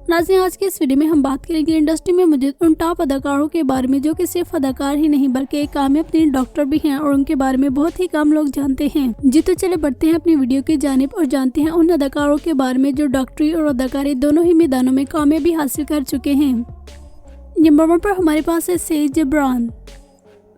नाज़रीन, आज के इस वीडियो में हम बात करेंगे इंडस्ट्री में मौजूद उन टॉप अदाकारों के बारे में जो कि सिर्फ अदाकार ही नहीं बल्कि एक कामयाब टीन डॉक्टर भी हैं और उनके बारे में बहुत ही कम लोग जानते हैं। जी तो चले बढ़ते हैं अपनी वीडियो की जानिब और जानते हैं उन अदाकारों के बारे में जो डॉक्टरी और अदाकारी दोनों ही मैदानों में कामयाबी हासिल कर चुके हैं। नंबर 1 पर हमारे पास है सईद जबरान।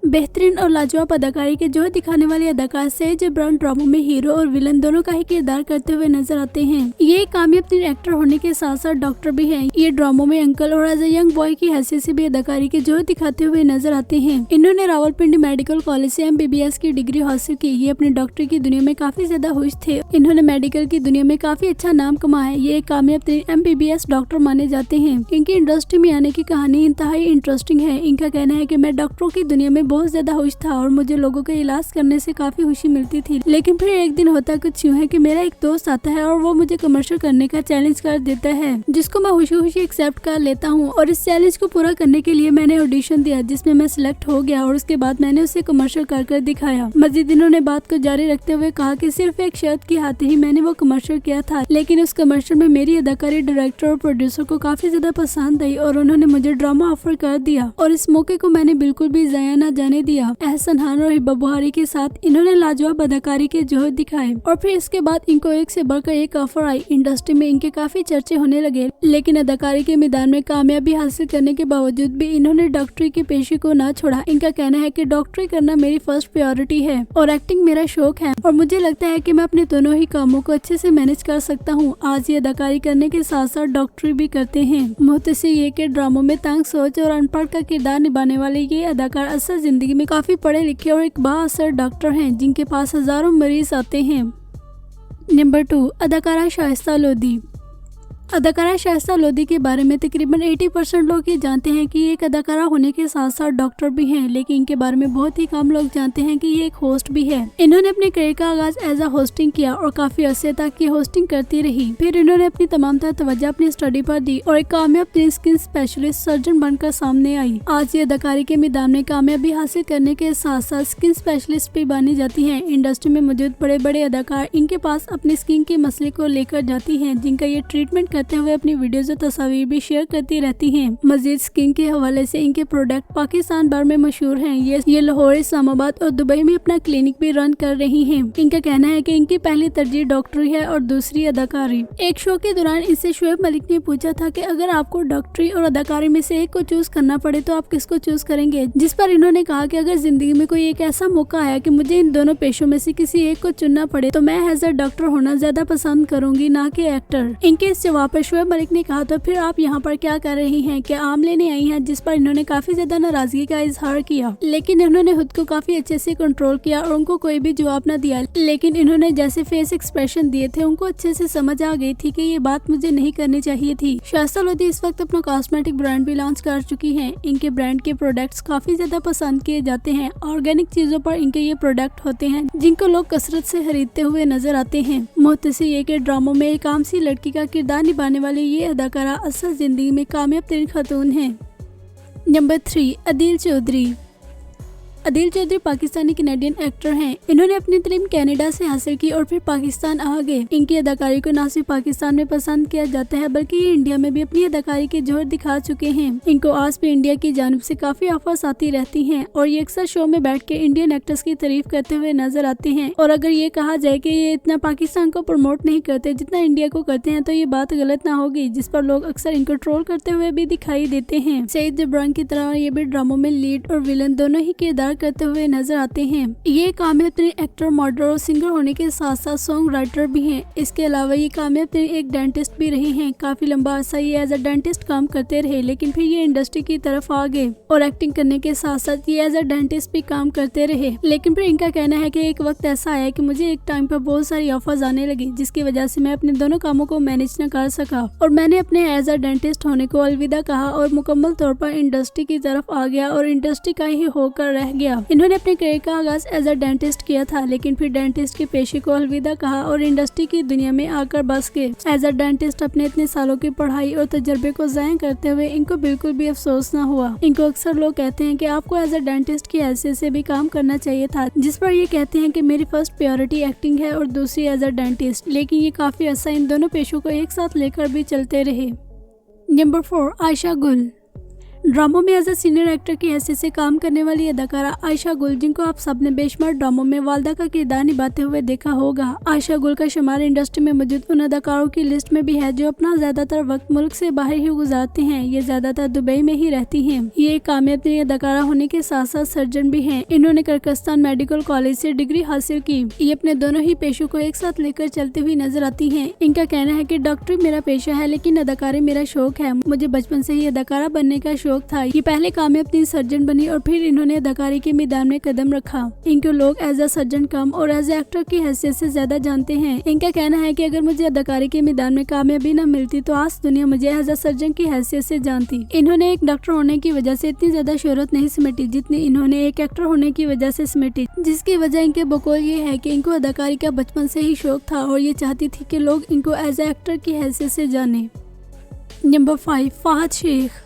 बेहतरीन और लाजवाब अदाकारी के जोहर दिखाने वाले अदाकार सईद जबरान ड्रामों में हीरो और विलन दोनों का ही किरदार करते हुए नजर आते हैं। ये एक कामयाब टीन एक्टर होने के साथ साथ डॉक्टर भी हैं। ये ड्रामों में अंकल और एज ए यंग बॉय की हैसियत से भी अदाकारी के जोहर दिखाते हुए नजर आते हैं। इन्होंने रावलपिंडी मेडिकल कॉलेज से MBBS की डिग्री हासिल की। ये अपने डॉक्टरी की दुनिया में काफी ज्यादा खुश थे। इन्होंने मेडिकल की दुनिया में काफी अच्छा नाम कमाया। ये एक कामयाब टीन MBBS डॉक्टर माने जाते हैं। इनकी इंडस्ट्री में आने की कहानी इंतहाई इंटरेस्टिंग है। इनका कहना है कि मैं डॉक्टरों की दुनिया में बहुत ज्यादा खुश था और मुझे लोगों का इलाज करने से काफी खुशी मिलती थी, लेकिन फिर एक दिन होता कुछ यूं है कि मेरा एक दोस्त आता है और वो मुझे कमर्शियल करने का चैलेंज कर देता है, जिसको मैं खुशी खुशी एक्सेप्ट कर लेता हूँ। और इस चैलेंज को पूरा करने के लिए मैंने ऑडिशन दिया जिसमें मैं सिलेक्ट हो गया और उसके बाद मैंने उसे कमर्शियल कर दिखाया। मजीद इन्होंने बात को जारी रखते हुए कहा कि सिर्फ एक शर्त की हाथ ही मैंने वो कमर्शियल किया था, लेकिन उस कमर्शियल में मेरी अदाकारी डायरेक्टर और प्रोड्यूसर को काफी ज्यादा पसंद आई और उन्होंने मुझे ड्रामा ऑफर कर दिया और इस मौके को मैंने बिल्कुल भी जाया न जाने दिया। एहसन खान और हिबा बुखारी के साथ इन्होंने लाजवाब अदाकारी के जोहर दिखाए और फिर इसके बाद इनको एक से बढ़कर एक ऑफर आई। इंडस्ट्री में इनके काफी चर्चे होने लगे, लेकिन अदाकारी के मैदान में कामयाबी हासिल करने के बावजूद भी इन्होंने डॉक्टरी के पेशे को ना छोड़ा। इनका कहना है कि डॉक्टरी करना मेरी फर्स्ट प्रायोरिटी है और एक्टिंग मेरा शौक है और मुझे लगता है कि मैं अपने दोनों ही कामों को अच्छे से मैनेज कर सकता हूँ। आज ये अदाकारी करने के साथ साथ डॉक्टरी भी करते हैं। मुहतसिर ये के ड्रामों में तंग सोच और अनपढ़ का किरदार निभाने वाले ये अदाकार असल जिंदगी में काफी पढ़े लिखे और एक बाअसर डॉक्टर हैं जिनके पास हजारों मरीज आते हैं। नंबर 2, अदाकारा शाइस्ता लोधी। अदाकारा शाइस्ता लोधी के बारे में तकरीबन 80% लोग ये जानते हैं कि ये एक अदाकारा होने के साथ साथ डॉक्टर भी हैं, लेकिन इनके बारे में बहुत ही कम लोग जानते हैं कि ये एक होस्ट भी है। इन्होंने अपने करियर का आगाज एज अ होस्टिंग किया और काफी अरसे तक ये होस्टिंग करती रही। फिर इन्होंने अपनी तमाम तवज्जो अपनी स्टडी पर दी और एक कामयाब स्किन स्पेशलिस्ट सर्जन बनकर सामने आई। आज ये अदाकारी के मैदान में कामयाबी हासिल करने के साथ साथ स्किन स्पेशलिस्ट भी बनी जाती है। इंडस्ट्री में मौजूद बड़े बड़े अदाकार इनके पास अपने स्किन के मसले को लेकर जाती है, जिनका ये ट्रीटमेंट करते हुए अपनी वीडियोज और तस्वीर भी शेयर करती रहती हैं। मजीद स्किन के हवाले से इनके प्रोडक्ट पाकिस्तान भर में मशहूर हैं। ये लाहौर, इस्लामाबाद और दुबई में अपना क्लिनिक भी रन कर रही हैं। इनका कहना है कि इनकी पहली तरजीह डॉक्टरी है और दूसरी अदाकारी। एक शो के दौरान इनसे शोएब मलिक ने पूछा था कि अगर आपको डॉक्टरी और अदाकारी में से एक को चूज करना पड़े तो आप किसको चूज करेंगे, जिस पर इन्होंने कहा कि अगर जिंदगी में कोई एक ऐसा मौका आया कि मुझे इन दोनों पेशों में से किसी एक को चुनना पड़े तो मैं एज अ डॉक्टर होना ज्यादा पसंद करूंगी, ना कि एक्टर। इनके इस जवाब पर शोएब मलिक ने कहा तो फिर आप यहाँ पर क्या कर रही हैं, क्या आम लेने आई हैं, जिस पर इन्होंने काफी ज्यादा नाराजगी का इजहार किया, लेकिन इन्होंने खुद को काफी अच्छे से कंट्रोल किया और उनको कोई भी जवाब न दिया। लेकिन इन्होंने जैसे फेस एक्सप्रेशन दिए थे उनको अच्छे से समझ आ गई थी कि ये बात मुझे नहीं करनी चाहिए थी। शाइस्ता लोधी इस वक्त अपना कॉस्मेटिक ब्रांड भी लॉन्च कर चुकी है। इनके ब्रांड के प्रोडक्ट्स काफी ज्यादा पसंद किए जाते हैं। ऑर्गेनिक चीजों पर इनके ये प्रोडक्ट होते हैं जिनको लोग कसरत से खरीदते हुए नजर आते हैं। मुहतसिर ये के ड्रामों में एक आम सी लड़की का किरदार निभाने वाले ये अदाकारा असल जिंदगी में कामयाब तरीन खातून है। Number 3, Adeel Chaudhry. Adeel Chaudhry Pakistani Canadian actor हैं। इन्होंने अपनी तालीम कनाडा से हासिल की और फिर पाकिस्तान आ गए। इनकी अदाकारी को न सिर्फ पाकिस्तान में पसंद किया जाता है बल्कि ये इंडिया में भी अपनी अदाकारी के जोहर दिखा चुके हैं। इनको आज भी इंडिया की जानिब से काफी ऑफर्स आती रहती हैं और ये अक्सर शो में बैठ के इंडियन एक्टर्स की तारीफ करते हुए नजर आते हैं। और अगर ये कहा जाए कि ये इतना पाकिस्तान को प्रमोट नहीं करते जितना इंडिया को करते हैं तो ये बात गलत ना होगी, जिस पर लोग अक्सर इनको ट्रोल करते हुए भी दिखाई देते हैं। सईद जबरान की तरह ये भी ड्रामों में लीड और विलन दोनों ही किरदार करते हुए नजर आते हैं। ये कामयाब एक्टर, मॉडल और सिंगर होने के साथ साथ सॉन्ग राइटर भी हैं। इसके अलावा ये कामयाब एक डेंटिस्ट भी रहे हैं। काफी लंबा अरसा ये एज अ डेंटिस्ट काम करते रहे, लेकिन फिर ये इंडस्ट्री की तरफ आ गए और एक्टिंग करने के साथ साथ ये एज अ डेंटिस्ट भी काम करते रहे। लेकिन फिर इनका कहना है कि एक वक्त ऐसा आया कि मुझे एक टाइम पर बहुत सारी ऑफर्स आने लगी, जिसकी वजह से मैं अपने दोनों कामों को मैनेज न कर सका और मैंने अपने एज अ डेंटिस्ट होने को अलविदा कहा और मुकम्मल तौर पर इंडस्ट्री की तरफ आ गया और इंडस्ट्री का ही होकर रह गया। इन्होंने अपने करियर का आगाज एज अ डेंटिस्ट किया था, लेकिन फिर डेंटिस्ट के पेशे को अलविदा कहा और इंडस्ट्री की दुनिया में आकर बस गए। एज अ डेंटिस्ट अपने इतने सालों की पढ़ाई और तजर्बे को ज़ाया करते हुए इनको बिल्कुल भी अफसोस न हुआ। इनको अक्सर लोग कहते हैं कि आपको एज अ डेंटिस्ट की हैसियत से भी काम करना चाहिए था, जिस पर ये कहते हैं कि मेरी फर्स्ट प्रायोरिटी एक्टिंग है और दूसरी एज अ डेंटिस्ट। लेकिन ये काफी अर्सा इन दोनों पेशों को एक साथ लेकर भी चलते रहे। नंबर 4 आयशा गुल। ड्रामों में एज ए सीनियर एक्टर की हैसियत से काम करने वाली अदाकारा आयशा गुल, जिनको आप सबने बेशुमार ड्रामों में वालदा का किरदार निभाते हुए देखा होगा। आयशा गुल का शुमार इंडस्ट्री में मौजूद उन अदाकारों की लिस्ट में भी है जो अपना ज्यादातर वक्त मुल्क से बाहर ही गुजारते हैं। ये ज्यादातर दुबई में ही रहती हैं। ये एक कामयाब अदाकारा होने के साथ साथ सर्जन भी हैं। इन्होंने कर्कस्तान मेडिकल कॉलेज से डिग्री हासिल की। ये अपने दोनों ही पेशों को एक साथ लेकर चलती हुई नजर आती हैं। इनका कहना है कि डॉक्टरी मेरा पेशा है लेकिन अदाकारी मेरा शौक है। मुझे बचपन से ही अदाकारा बनने का शौक था। ये पहले कामयाब सर्जन बनी और फिर इन्होंने अदाकारी के मैदान में कदम रखा। इनको लोग एज अ सर्जन कम और एज ए एक्टर की हैसियत से ज्यादा जानते हैं। इनका कहना है कि अगर मुझे अदाकारी के मैदान में कामयाबी न मिलती तो आज दुनिया मुझे एज अ सर्जन की हैसियत से जानती। इन्होंने एक डॉक्टर होने की वजह से इतनी ज्यादा शोहरत नहीं समेटी जितनी इन्होंने एक एक्टर होने की वजह से समेटी, जिसकी वजह इनके बकौल ये है कि इनको अदाकारी का बचपन से ही शौक था और ये चाहती थी कि लोग इनको एज ए एक्टर की हैसियत से जाने। नंबर 5 फहद शेख।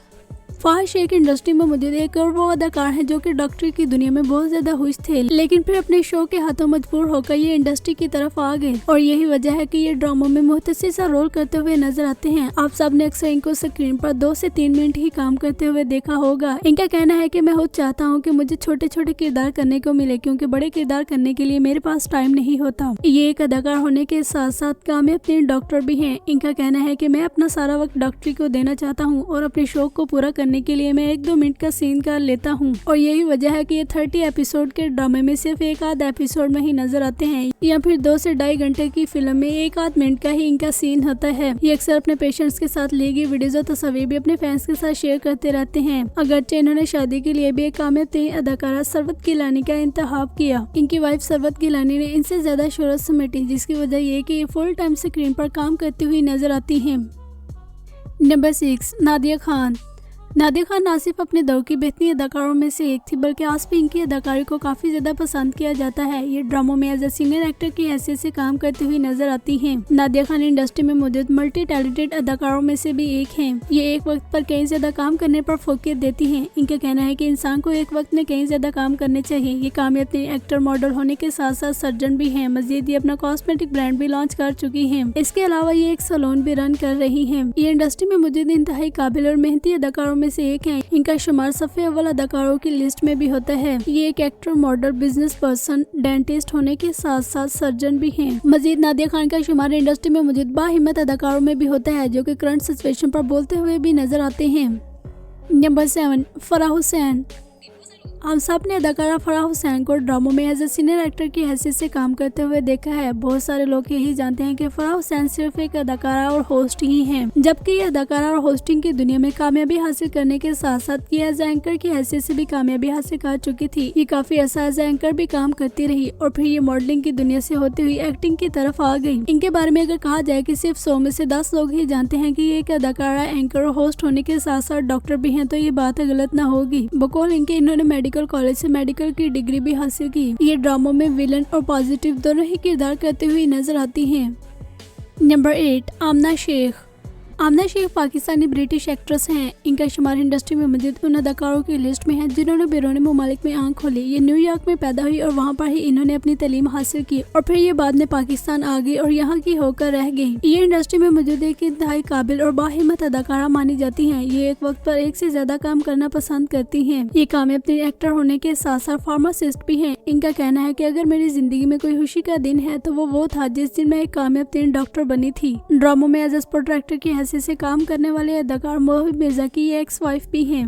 फहद शेख इंडस्ट्री में मौजूद एक और वो अदाकार है जो कि डॉक्टरी की दुनिया में बहुत ज्यादा खुश थे, लेकिन फिर अपने शो के हाथों मजबूर होकर ये इंडस्ट्री की तरफ आ गए और यही वजह है कि ये ड्रामों में मुख्तसर सा रोल करते हुए नजर आते हैं। आप सब ने अक्सर इनको स्क्रीन पर 2 से 3 मिनट ही काम करते हुए देखा होगा। इनका कहना है कि मैं खुद चाहता हूँ कि मुझे छोटे छोटे किरदार करने को मिले क्योंकि बड़े किरदार करने के लिए मेरे पास टाइम नहीं होता। ये एक अदाकार होने के साथ साथ कामयाब डॉक्टर भी हैं। इनका कहना है कि मैं अपना सारा वक्त डॉक्टरी को देना चाहता हूँ और अपने शौक को पूरा करने के लिए मैं 1-2 मिनट का सीन कर लेता हूँ और यही वजह है कि ये 30 एपिसोड के ड्रामे में सिर्फ एक आध एपिसोड में ही नजर आते हैं या फिर 2 से 2.5 घंटे की फिल्म में 1-8 मिनट का ही इनका सीन होता है। ये अक्सर अपने पेशेंट्स के साथ ली गई वीडियोज और तस्वीर भी अपने फैंस के साथ शेयर करते रहते हैं। अगरचे इन्होंने शादी के लिए भी एक कामयाब अदाकारा सरवत गिलानी का इंतखाब किया। इनकी वाइफ सरवत गिलानी ने इनसे ज्यादा शोहरत समेटी, जिसकी वजह ये कि ये फुल टाइम स्क्रीन पर काम करती हुई नजर आती है। नंबर 6 नादिया खान। नादिया खान ना सिर्फ अपने दौर की बेहतरीन अदाकारों में से एक थी बल्कि आज भी इनकी अदाकारी को काफी ज्यादा पसंद किया जाता है। ये ड्रामों में एज ए सीनियर एक्टर की हैसियत से काम करती हुई नजर आती हैं। नादिया खान इंडस्ट्री में मौजूद मल्टी टैलेंटेड अदाकारों में से भी एक हैं। ये एक वक्त पर कई ज्यादा काम करने पर फोकस देती हैं। इनका कहना है कि इंसान को एक वक्त में कई ज्यादा काम करने चाहिए। ये कामयाब एक्टर मॉडल होने के साथ साथ सर्जन भी है। मजीद ये अपना कॉस्मेटिक ब्रांड भी लॉन्च कर चुकी है। इसके अलावा ये एक सैलून भी रन कर रही है। ये इंडस्ट्री में मौजूद इंतहाई काबिल और मेहनती अदाकारों में से एक है। इनका शुमार सफ़े अव्वल अदाकारों की लिस्ट में भी होता है। ये एक actor, model, business person, dentist होने के साथ साथ सर्जन भी हैं। मजीद नादिया खान का शुमार इंडस्ट्री में मौजूद बाहिम्मत अदाकारों में भी होता है जो कि करंट सिचुएशन पर बोलते हुए भी नजर आते हैं। नंबर 7 फराह हुसैन। हम सब ने अदाकारा फराह हुसैन को ड्रामों में एज ए सीनियर एक्टर की हैसियत से काम करते हुए देखा है। बहुत सारे लोग यही जानते हैं कि फराह हुसैन सिर्फ एक अदाकारा और होस्ट ही हैं, जबकि ये अदाकारा और होस्टिंग की दुनिया में कामयाबी हासिल करने के साथ साथ ये एज ए एंकर की हैसियत से भी कामयाबी हासिल कर चुकी थी। ये काफी अर्सा एज ए एंकर भी काम करती रही और फिर ये मॉडलिंग की दुनिया से होती हुई एक्टिंग की तरफ आ गई। इनके बारे में अगर कहा जाए कि सिर्फ 100 में से 10 लोग ही जानते हैं कि ये एक अदाकारा, एंकर और होस्ट होने के साथ साथ डॉक्टर भी हैं, तो ये बात गलत न होगी। बकौल इनके इन्होंने मेडिकल कॉलेज से मेडिकल की डिग्री भी हासिल की। ये ड्रामों में विलन और पॉजिटिव दोनों ही किरदार करते हुए नजर आती हैं। नंबर 8 आमना शेख। आमना शेख पाकिस्तानी ब्रिटिश एक्ट्रेस हैं। इनका शुमार इंडस्ट्री में मौजूद उन अदाकारों की लिस्ट में है जिन्होंने बैरून मुमालिक में आंख खोली। ये न्यूयॉर्क में पैदा हुई और वहाँ पर ही इन्होंने अपनी तालीम हासिल की और फिर ये बाद में पाकिस्तान आ गई और यहाँ की होकर रह गई। ये इंडस्ट्री में मौजूद एक इंतहाई काबिल और बाहिम्मत अदाकारा मानी जाती हैं। ये एक वक्त पर एक से ज्यादा काम करना पसंद करती हैं। ये कामयाब एक्टर होने के साथ साथ फार्मासिस्ट भी हैं। इनका कहना है कि अगर मेरी जिंदगी में कोई खुशी का दिन है तो वो था जिस दिन मैं एक कामयाब डॉक्टर बनी थी। ड्रामों में एज ए स्पोर्ट एक्टर की से काम करने वाले अदाकार मोहिब मिर्जा की एक्स वाइफ भी हैं।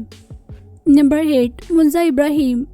नंबर 8 मुंजा इब्राहिम।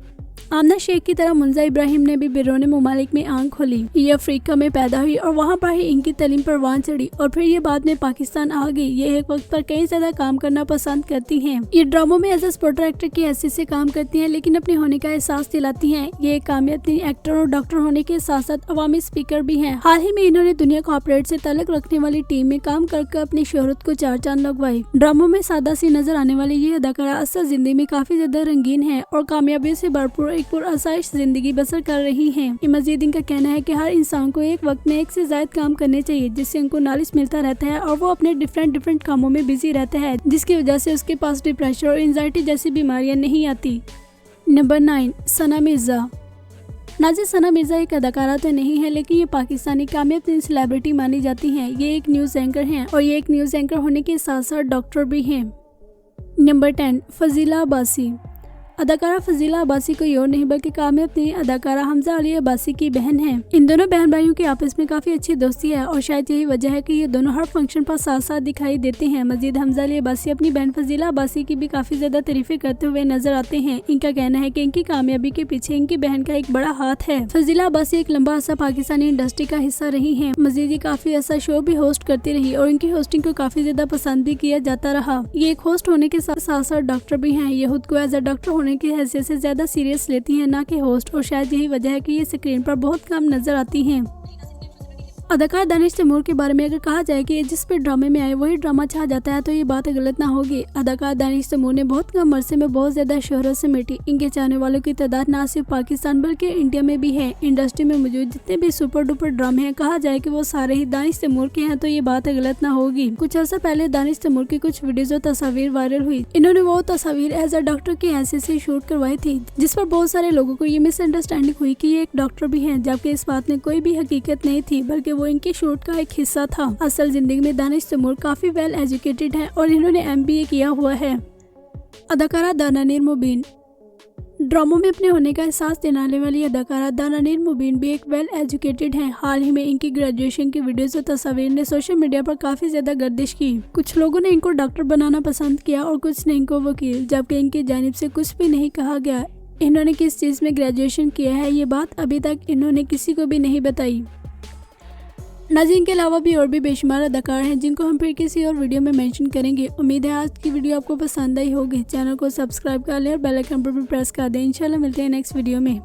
आमना शेख की तरह मुंजा इब्राहिम ने भी बैरून मुमालिक में आंख खोली। ये अफ्रीका में पैदा हुई और वहाँ पर ही इनकी तालीम परवान चढ़ी और फिर ये बाद में पाकिस्तान आ गई। ये एक वक्त पर कई ज्यादा काम करना पसंद करती हैं। ये ड्रामों में एज ए स्पोर्टर एक्टर की हैसियत से काम करती हैं लेकिन अपने होने का एहसास दिलाती हैं। ये एक कामयाब एक्टर और डॉक्टर होने के साथ साथ अवामी स्पीकर भी हैं। हाल ही में इन्होंने दुनिया कॉर्पोरेट से ताल्लुक रखने वाली टीम में काम करके अपनी शोहरत को 4 चांद लगवाई। ड्रामों में सादा सी नजर आने वाली ये अदाकारा असल जिंदगी में काफी ज्यादा रंगीन है और कामयाबी से भरपूर एक पुरअसाइश जिंदगी बसर कर रही हैं। मजीद इनका कहना है कि हर इंसान को एक वक्त में एक से ज्यादा काम करने चाहिए जिससे उनको नॉलेज मिलता रहता है और वो अपने डिफरेंट कामों में बिजी रहता है जिसकी वजह से उसके पास डिप्रेशन और एंजाइटी जैसी बीमारियां नहीं आती। नंबर 9 सना मिर्जा। नाज़िया सना मिर्जा एक अदाकारा तो नहीं है, लेकिन ये पाकिस्तानी कामयाब तीन सेलिब्रिटी मानी जाती हैं। ये एक न्यूज़ एंकर हैं और ये एक न्यूज़ एंकर होने के साथ साथ डॉक्टर भी हैं। नंबर 10 फजीला अब्बासी। अदाकारा फजीला अब्बासी कोई और नहीं बल्कि कामयाब तीन अदाकारा हमजा अली अब्बासी की बहन है। इन दोनों बहन भाइयों की आपस में काफी अच्छी दोस्ती है और शायद यही वजह है कि ये दोनों हर फंक्शन पर साथ साथ दिखाई देते हैं। मजीद हमजा अली अब्बासी अपनी बहन फजीला अब्बासी की भी काफी ज्यादा तारीफें करते हुए नजर आते हैं। इनका कहना है कि इनकी कामयाबी के पीछे इनकी बहन का एक बड़ा हाथ है। फजीला अब्बासी एक लंबा अर्सा पाकिस्तानी इंडस्ट्री का हिस्सा रही है। मजीद ये काफी ऐसा शो भी होस्ट करती रही और इनकी होस्टिंग को काफी ज्यादा पसंद भी किया जाता रहा। ये एक होस्ट होने के साथ साथ डॉक्टर भी है। ये खुद को एज अ डॉक्टर होने की हैसियत से ज्यादा सीरियस लेती हैं, ना कि होस्ट, और शायद यही वजह है कि ये स्क्रीन पर बहुत कम नजर आती हैं। अदाकार दानिश तैमूर के बारे में अगर कहा जाए कि जिस पे ड्रामे में आए वही ड्रामा छा जाता है तो ये बात गलत ना होगी। अदाकार दानिश तैमूर ने बहुत कम अरसे में बहुत ज्यादा शोहरत समेटी। इनके चाहने वालों की तादाद ना सिर्फ पाकिस्तान बल्कि इंडिया में भी है। इंडस्ट्री में मौजूद जितने भी सुपर डुपर ड्रामे हैं, कहा जाए कि वो सारे ही दानिश तैमूर के हैं तो ये बात गलत ना होगी। कुछ अर्सा पहले दानिश तैमूर की कुछ वीडियोज और तस्वीर वायरल हुई। इन्होंने वो तस्वीर एज अ डॉक्टर की हैसियत से शूट करवाई थी, जिस पर बहुत सारे लोगों को ये मिसअंडरस्टैंडिंग हुई कि ये एक डॉक्टर भी हैं, जबकि इस बात में कोई भी हकीकत नहीं थी, बल्कि वो इनके शूट का एक हिस्सा था। असल जिंदगी में दानिश तैमूर काफी वेल एजुकेटेड हैं और इन्होंने MBA किया हुआ है। अदाकारा दानानीर मुबीन। ड्रामों में अपने होने का एहसास दिलाने वाली अदाकारा दानानीर मुबीन भी एक वेल एजुकेटेड हैं। हाल ही में इनकी ग्रेजुएशन की वीडियोस और तस्वीर ने सोशल मीडिया पर काफी ज्यादा गर्दिश की। कुछ लोगों ने इनको डॉक्टर बनाना पसंद किया और कुछ ने इनको वकील, जबकि इनकी जानिब से कुछ भी नहीं कहा गया। इन्होंने किस चीज में ग्रेजुएशन किया है ये बात अभी तक इन्होंने किसी को भी नहीं बताई। नाज़रीन के अलावा भी और भी बेशुमार अदाकार हैं जिनको हम फिर किसी और वीडियो में मेंशन करेंगे। उम्मीद है आज की वीडियो आपको पसंद आई होगी। चैनल को सब्सक्राइब कर लें और बेल आइकन पर भी प्रेस कर दें। इंशाल्लाह मिलते हैं नेक्स्ट वीडियो में।